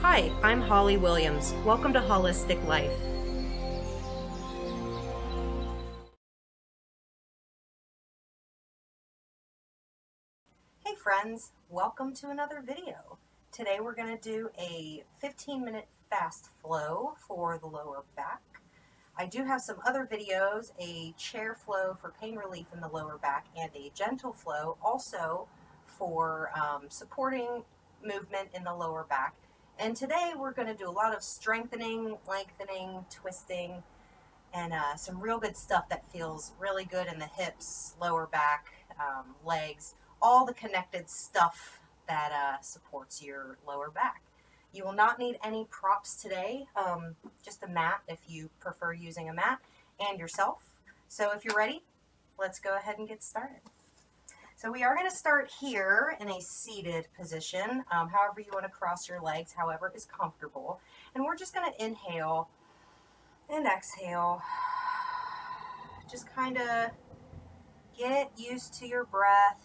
Hi, I'm Holly Williams. Welcome to Holistic Life. Hey friends, welcome to another video. Today we're going to do a 15-minute fast flow for the lower back. I do have some other videos, a chair flow for pain relief in the lower back and a gentle flow also for supporting movement in the lower back. And today we're going to do a lot of strengthening, lengthening, twisting, and some real good stuff that feels really good in the hips, lower back, legs, all the connected stuff that supports your lower back. You will not need any props today, just a mat if you prefer using a mat, and yourself. So if you're ready, let's go ahead and get started. So we are going to start here in a seated position, however you want to cross your legs, however is comfortable. And we're just going to inhale and exhale. Just kind of get used to your breath,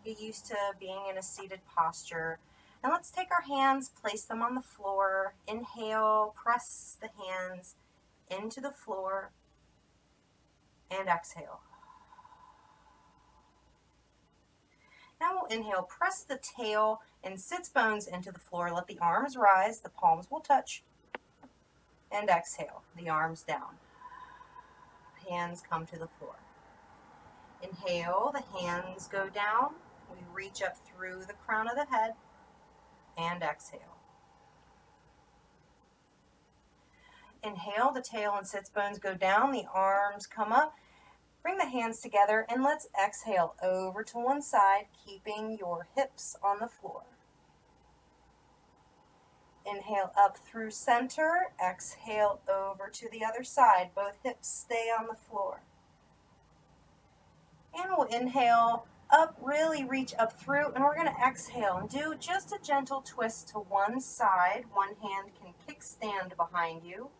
get used to being in a seated posture. And let's take our hands, place them on the floor. Inhale, press the hands into the floor, and exhale. Now we'll inhale, press the tail and sits bones into the floor. Let the arms rise, the palms will touch. And exhale, the arms down. Hands come to the floor. Inhale, the hands go down. We reach up through the crown of the head. And exhale. Inhale, the tail and sits bones go down. The arms come up. Bring the hands together and let's exhale over to one side, keeping your hips on the floor. Inhale up through center, exhale over to the other side. Both hips stay on the floor. And we'll inhale up, really reach up through, and we're going to exhale and do just a gentle twist to one side. One hand can kickstand behind you.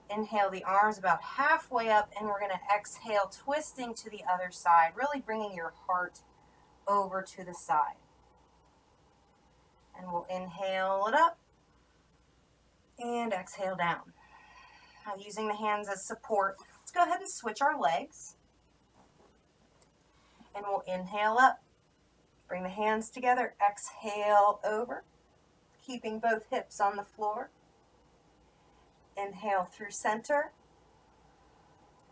Inhale the arms about halfway up, and we're going to exhale, twisting to the other side, really bringing your heart over to the side. And we'll inhale it up and exhale down. Now using the hands as support, let's go ahead and switch our legs. And we'll inhale up, bring the hands together, exhale over, keeping both hips on the floor. Inhale through center,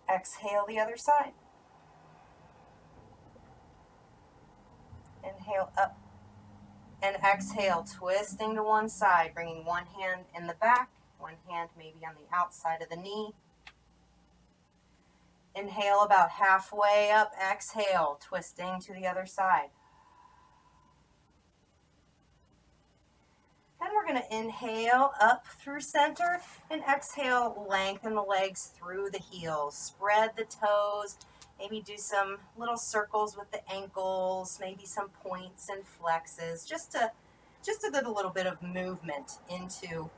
exhale the other side. Inhale up and exhale, twisting to one side, bringing one hand in the back, one hand maybe on the outside of the knee. Inhale about halfway up, exhale, twisting to the other side. And we're going to inhale up through center and exhale, lengthen the legs through the heels. Spread the toes, maybe do some little circles with the ankles, maybe some points and flexes, just to get a little bit of movement into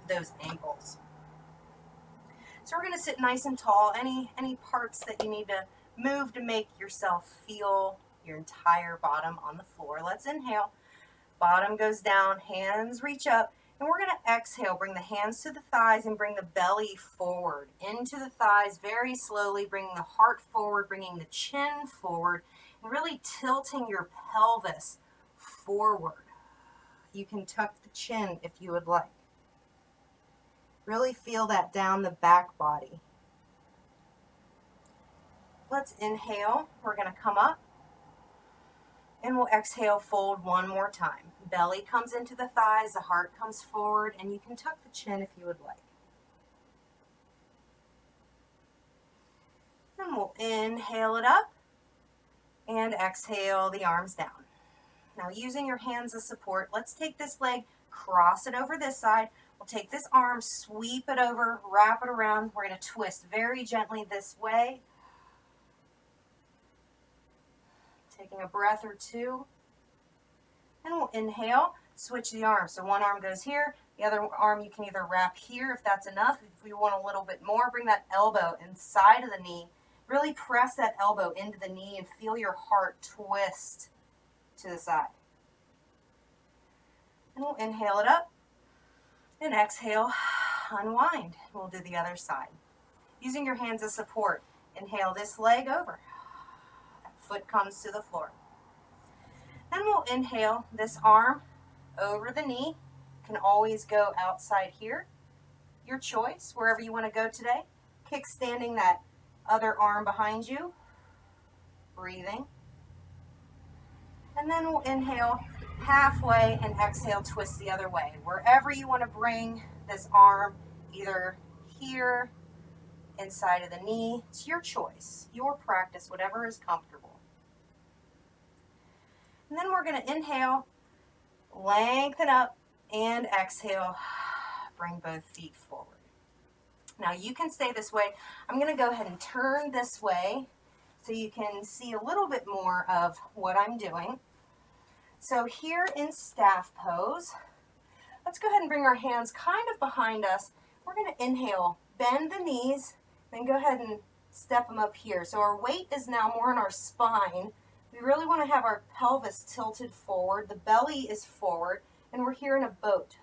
those ankles. So we're going to sit nice and tall. Any parts that you need to move to make yourself feel your entire bottom on the floor. Let's inhale. Bottom goes down, hands reach up, and we're going to exhale. Bring the hands to the thighs and bring the belly forward into the thighs very slowly, bringing the heart forward, bringing the chin forward, and really tilting your pelvis forward. You can tuck the chin if you would like. Really feel that down the back body. Let's inhale. We're going to come up. And we'll exhale, fold one more time. Belly comes into the thighs, the heart comes forward, and you can tuck the chin if you would like. And we'll inhale it up and exhale the arms down. Now using your hands as support, let's take this leg, cross it over this side. We'll take this arm, sweep it over, wrap it around. We're going to twist very gently this way. Taking a breath or two. And we'll inhale, switch the arms. So one arm goes here, the other arm you can either wrap here if that's enough. If we want a little bit more, bring that elbow inside of the knee. Really press that elbow into the knee and feel your heart twist to the side. And We'll inhale it up and exhale, unwind. We'll do the other side. Using your hands as support, inhale this leg over. That foot comes to the floor. Then we'll inhale this arm over the knee. Can always go outside here. Your choice, wherever you want to go today. Kickstanding that other arm behind you. Breathing. And then we'll inhale halfway and exhale, twist the other way. Wherever you want to bring this arm, either here, inside of the knee, it's your choice, your practice, whatever is comfortable. And then we're going to inhale, lengthen up, and exhale, bring both feet forward. Now you can stay this way. I'm going to go ahead and turn this way so you can see a little bit more of what I'm doing. So here in staff pose, let's go ahead and bring our hands kind of behind us. We're going to inhale, bend the knees, then go ahead and step them up here. So our weight is now more in our spine. We really want to have our pelvis tilted forward. The belly is forward, and we're here in a boat.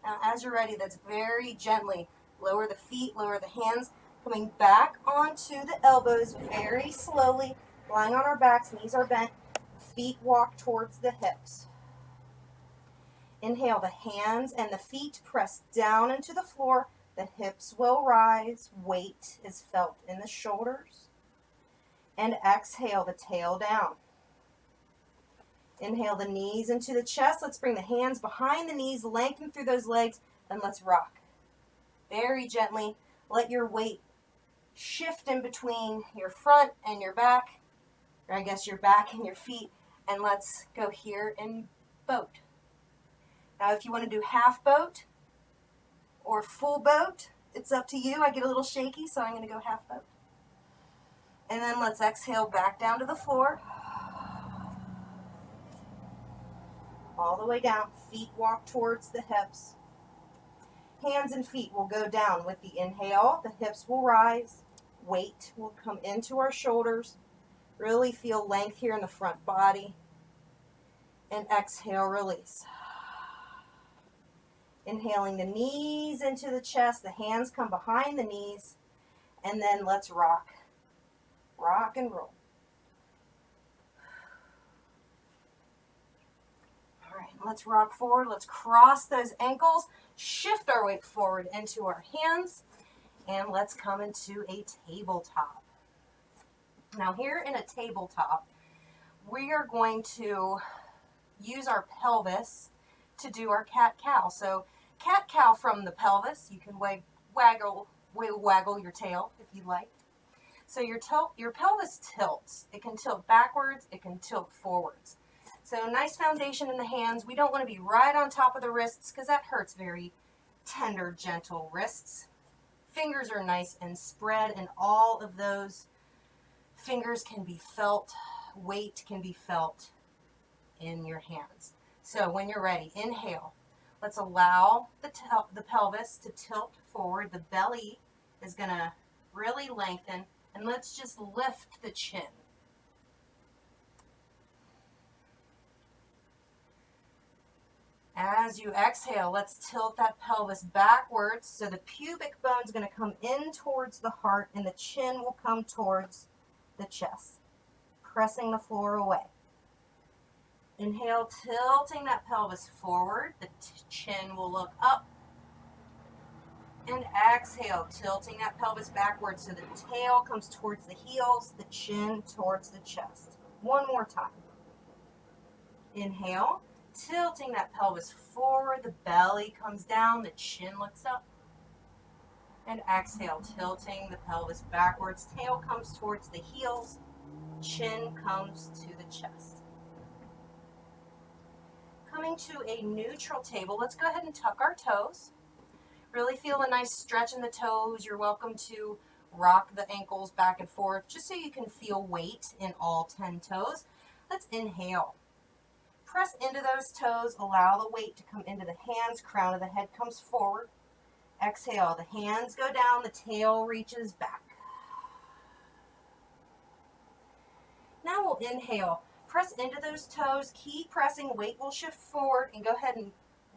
Now, as you're ready, that's very gently. Lower the feet, lower the hands, coming back onto the elbows very slowly, lying on our backs, knees are bent, feet walk towards the hips. Inhale, the hands and the feet press down into the floor. The hips will rise. Weight is felt in the shoulders. And exhale, the tail down. Inhale the knees into the chest. Let's bring the hands behind the knees, lengthen through those legs, and let's rock. Very gently, let your weight shift in between your front and your back, or I guess your back and your feet, and let's go here in boat. Now if you want to do half boat or full boat, it's up to you. I get a little shaky, so I'm going to go half boat. And then let's exhale back down to the floor. All the way down, feet walk towards the hips. Hands and feet will go down with the inhale. The hips will rise. Weight will come into our shoulders. Really feel length here in the front body. And exhale, release. Inhaling the knees into the chest. The hands come behind the knees. And then let's rock. Rock and roll. All right, let's rock forward. Let's cross those ankles. Shift our weight forward into our hands, and let's come into a tabletop. Now here in a tabletop, we are going to use our pelvis to do our cat-cow. So cat-cow from the pelvis, you can waggle your tail if you like. So your pelvis tilts. It can tilt backwards, it can tilt forwards. So nice foundation in the hands. We don't want to be right on top of the wrists because that hurts very tender, gentle wrists. Fingers are nice and spread, and all of those fingers can be felt. Weight can be felt in your hands. So when you're ready, inhale. Let's allow the pelvis to tilt forward. The belly is going to really lengthen, and let's just lift the chin. As you exhale, let's tilt that pelvis backwards. So the pubic bone is going to come in towards the heart, and the chin will come towards the chest, pressing the floor away. Inhale, tilting that pelvis forward. The chin will look up. And exhale, tilting that pelvis backwards so the tail comes towards the heels, the chin towards the chest. One more time. Inhale. Tilting that pelvis forward, the belly comes down, the chin looks up. And exhale, tilting the pelvis backwards, tail comes towards the heels, chin comes to the chest. Coming to a neutral table, let's go ahead and tuck our toes. Really feel a nice stretch in the toes. You're welcome to rock the ankles back and forth just so you can feel weight in all 10 toes. Let's inhale. Press into those toes, allow the weight to come into the hands, crown of the head comes forward. Exhale, the hands go down, the tail reaches back. Now we'll inhale. press into those toes. Keep pressing. Weight will shift forward, and go ahead and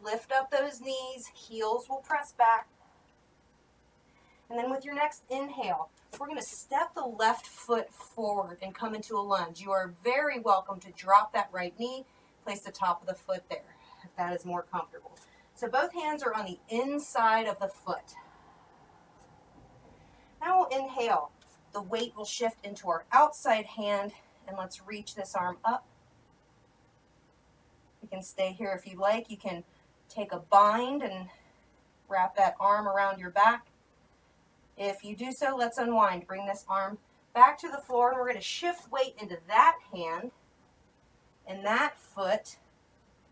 lift up those knees. Heels will press back. And then with your next inhale, we're going to step the left foot forward and come into a lunge. You are very welcome to drop that right knee, place the top of the foot there, if that is more comfortable. So both hands are on the inside of the foot. Now we'll inhale. The weight will shift into our outside hand, and let's reach this arm up. You can stay here if you like. You can take a bind and wrap that arm around your back. If you do so, let's unwind. Bring this arm back to the floor, and we're going to shift weight into that hand and that foot.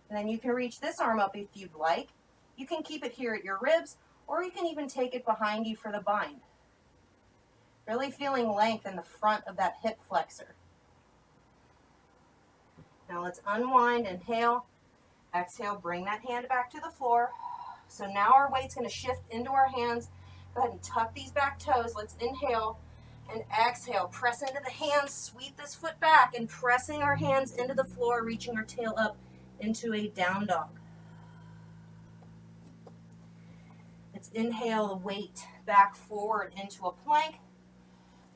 And then you can reach this arm up if you'd like. You can keep it here at your ribs, or you can even take it behind you for the bind. Really feeling length in the front of that hip flexor. Now let's unwind, inhale, exhale, bring that hand back to the floor. So now our weight's going to shift into our hands. Go ahead and tuck these back toes. Let's inhale and exhale. Press into the hands, sweep this foot back, and pressing our hands into the floor, reaching our tail up into a down dog. Let's inhale the weight back forward into a plank,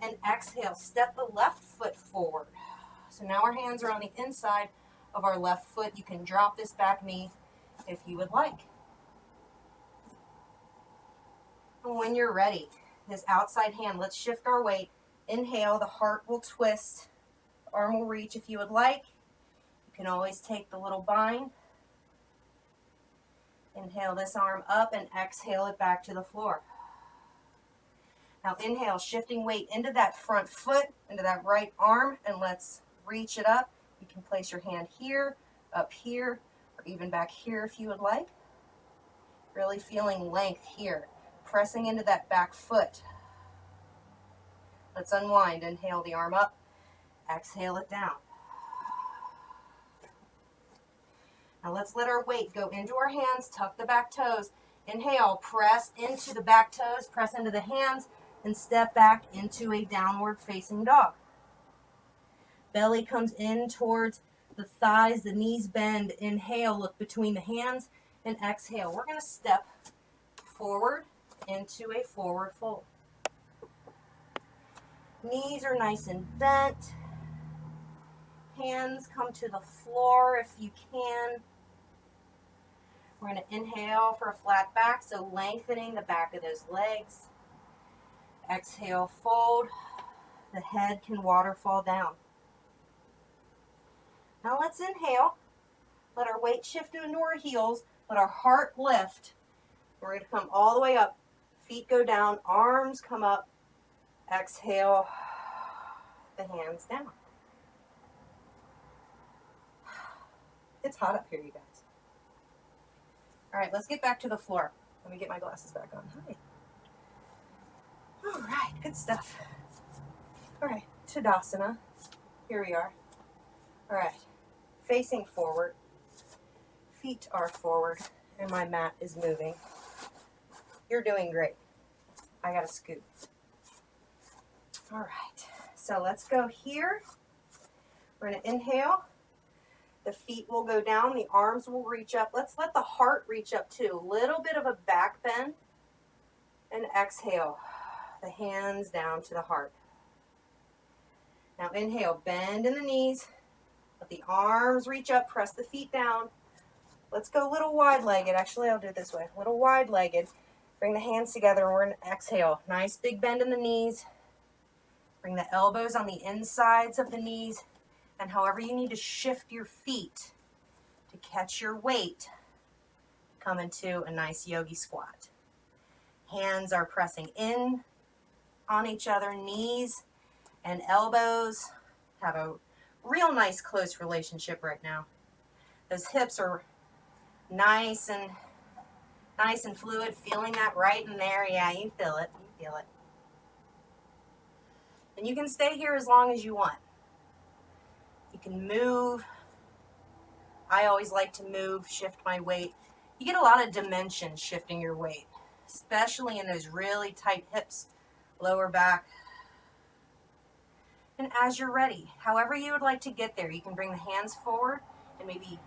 and exhale, step the left foot forward. So now our hands are on the inside of our left foot. You can drop this back knee if you would like. And when you're ready, this outside hand, let's shift our weight. Inhale, the heart will twist. The arm will reach if you would like. You can always take the little bind. Inhale this arm up and exhale it back to the floor. Now inhale, shifting weight into that front foot, into that right arm, and let's reach it up. You can place your hand here, up here, or even back here if you would like. Really feeling length here. Pressing into that back foot. Let's unwind. Inhale the arm up. Exhale it down. Now let's let our weight go into our hands. Tuck the back toes. Inhale. Press into the back toes. Press into the hands. And step back into a downward facing dog. Belly comes in towards the thighs. The knees bend. Inhale. Look between the hands. And exhale. We're going to step forward into a forward fold. Knees are nice and bent. Hands come to the floor if you can. We're going to inhale for a flat back, so lengthening the back of those legs. Exhale, fold. The head can waterfall down. Now let's inhale. Let our weight shift into our heels. Let our heart lift. We're going to come all the way up. Feet go down, arms come up. Exhale, the hands down. It's hot up here, you guys. All right, let's get back to the floor. Let me get my glasses back on. Hi. All right, good stuff. All right, Tadasana. Here we are. All right, facing forward. Feet are forward, and my mat is moving. You're doing great. I got to scoot. All right, so let's go here. We're going to inhale. The feet will go down. The arms will reach up. Let's let the heart reach up too. A little bit of a back bend. And exhale. The hands down to the heart. Now inhale. Bend in the knees. Let the arms reach up. Press the feet down. Let's go a little wide-legged. Actually, I'll do it this way. A little wide-legged. Bring the hands together. We're going to exhale. Nice big bend in the knees. Bring the elbows on the insides of the knees. And however you need to shift your feet to catch your weight, come into a nice yogi squat. Hands are pressing in on each other. Knees and elbows have a real nice close relationship right now. Those hips are nice and fluid. Feeling that right in there. Yeah, you feel it. You feel it. And you can stay here as long as you want. You can move. I always like to move, shift my weight. You get a lot of dimension shifting your weight, especially in those really tight hips, lower back. And as you're ready, however you would like to get there, you can bring the hands forward and maybe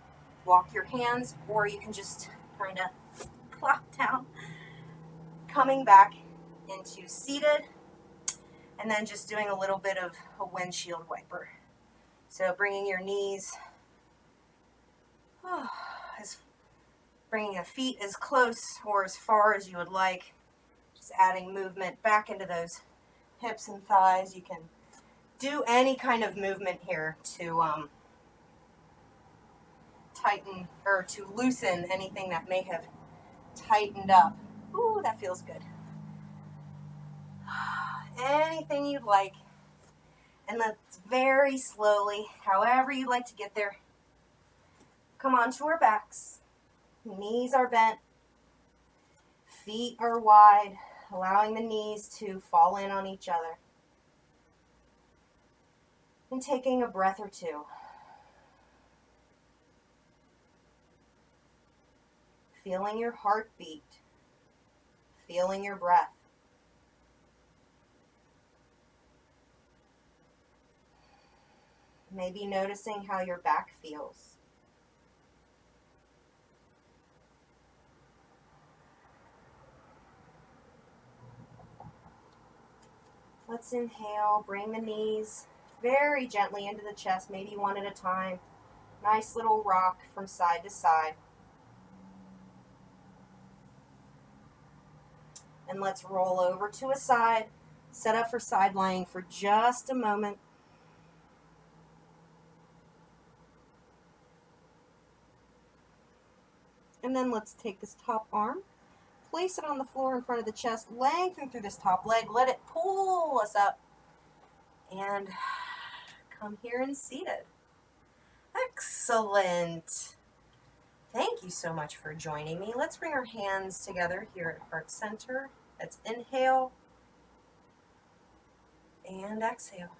walk your hands, or you can just kind of plop down, coming back into seated, and then just doing a little bit of a windshield wiper. So bringing your knees, bringing the feet as close or as far as you would like, just adding movement back into those hips and thighs. You can do any kind of movement here to tighten or to loosen anything that may have tightened up. Ooh, that feels good. Anything you'd like. And let's very slowly, however you'd like to get there, come onto our backs. Knees are bent. Feet are wide, allowing the knees to fall in on each other. And taking a breath or two. Feeling your heartbeat. Feeling your breath. Maybe noticing how your back feels. Let's inhale, bring the knees very gently into the chest, maybe one at a time. Nice little rock from side to side. And let's roll over to a side, set up for side lying for just a moment. And then let's take this top arm, place it on the floor in front of the chest, lengthen through this top leg, let it pull us up, and come here and seated. Excellent. Thank you so much for joining me. Let's bring our hands together here at heart center. Let's inhale and exhale.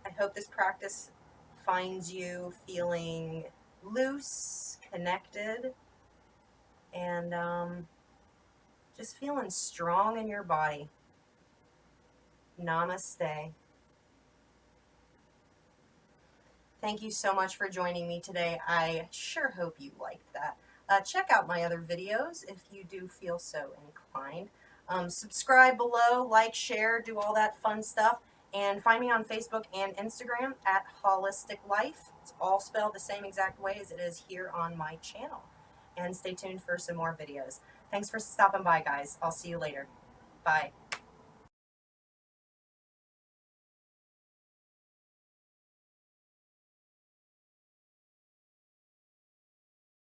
I hope this practice finds you feeling loose, connected, and just feeling strong in your body. Namaste. Thank you so much for joining me today. I sure hope you liked that. Check out my other videos if you do feel so inclined. Subscribe below, like, share, do all that fun stuff. And find me on Facebook and Instagram at Holistic Life. It's all spelled the same exact way as it is here on my channel. And stay tuned for some more videos. Thanks for stopping by, guys. I'll see you later. Bye.